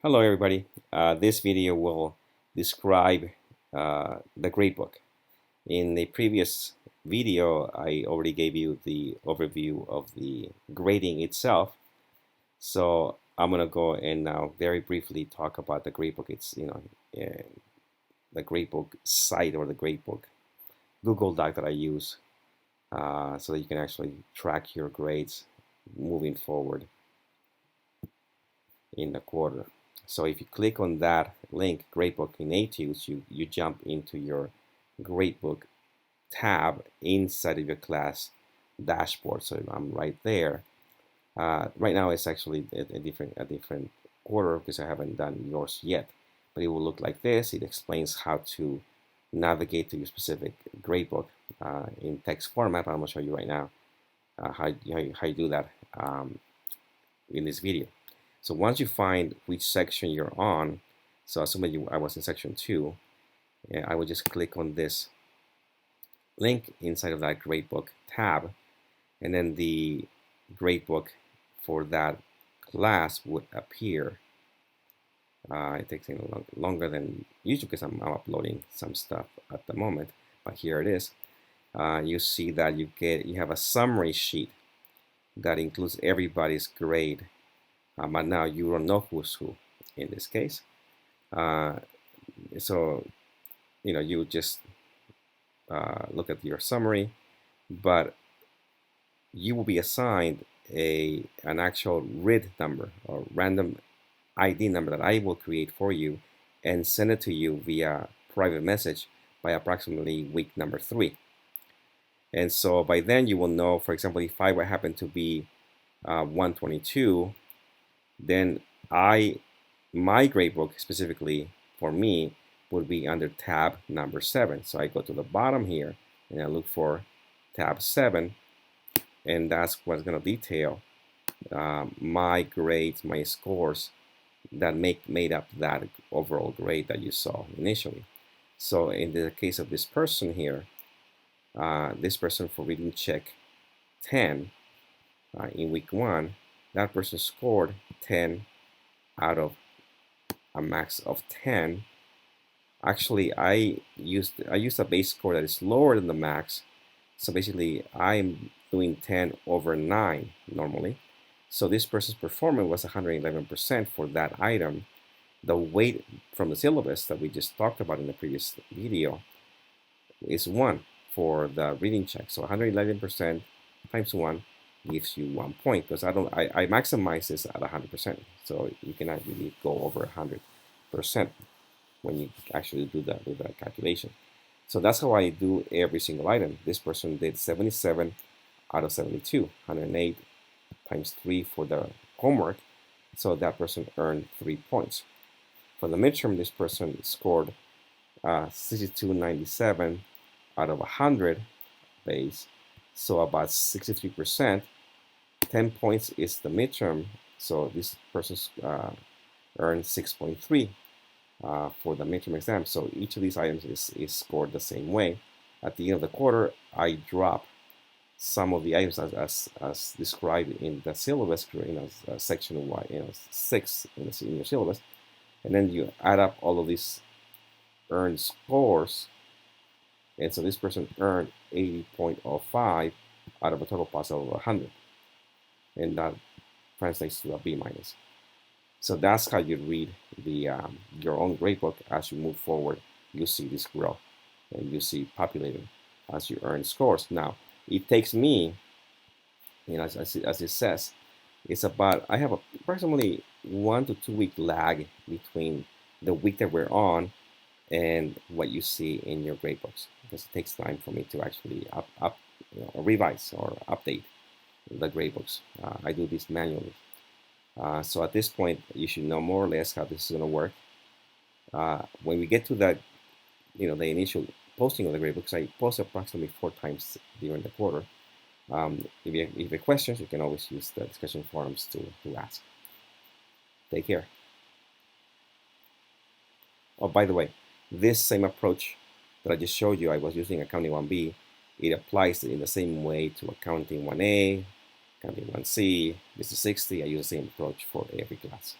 Hello everybody. This video will describe the gradebook. In the previous video, I already gave you the overview of the grading itself. So I'm gonna go and now very briefly talk about the gradebook. It's the gradebook site or the gradebook Google Doc that I use so that you can actually track your grades moving forward in the quarter. So if you click on that link, Gradebook in Etudes, you jump into your Gradebook tab inside of your class dashboard. So I'm right there. Right now it's actually a different order because I haven't done yours yet. But it will look like this. It explains how to navigate to your specific gradebook in text format. I'm going to show you right now how you do that in this video. So once you find which section you're on, so assuming I was in section 2, I would just click on this link inside of that gradebook tab, and then the gradebook for that class would appear. It takes longer than usual because I'm uploading some stuff at the moment, but here it is. You see that you have a summary sheet that includes everybody's grade. But now you don't know who's who in this case. So, you just look at your summary, but you will be assigned an actual RID number or random ID number that I will create for you and send it to you via private message by approximately week number 3. And so by then you will know, for example, if I happen to be 122, then my gradebook specifically for me would be under tab number 7. So I go to the bottom here and I look for tab 7, and that's what's going to detail my grades, my scores that made up that overall grade that you saw initially. So in the case of this person here, this person for reading check 10 in week 1, that person scored 10 out of a max of 10. Actually, I used a base score that is lower than the max. So basically, I'm doing 10 over 9 normally. So this person's performance was 111% for that item. The weight from the syllabus that we just talked about in the previous video is 1 for the reading check. So 111% times 1 gives you 1 point, because I maximize this at 100%, so you cannot really go over 100% when you actually do the calculation. So that's how I do every single item. This person did 77 out of 72, 108 times 3 for the homework, so that person earned 3 points. For the midterm, this person scored 62.97 out of 100 base, so about 63%. 10 points is the midterm, so this person earned 6.3 for the midterm exam. So each of these items is scored the same way. At the end of the quarter, I drop some of the items as described in the syllabus, section 6 in your syllabus, and then you add up all of these earned scores. And so this person earned 80.05 out of a total pass of 100. And that translates to a B-. So that's how you read your own gradebook. As you move forward, you see this grow, and you see populating as you earn scores. Now, it takes me, as it says, it's about, I have approximately 1 to 2 week lag between the week that we're on and what you see in your gradebooks, because it takes time for me to actually revise or update the gradebooks. I do this manually. So at this point, you should know more or less how this is going to work. When we get to that, the initial posting of the gradebooks, I post approximately 4 times during the quarter. If you have questions, you can always use the discussion forums to ask. Take care. Oh, by the way, this same approach that I just showed you, I was using Accounting 1B. It applies in the same way to Accounting 1A, Accounting 1C, Business 60. I use the same approach for every class.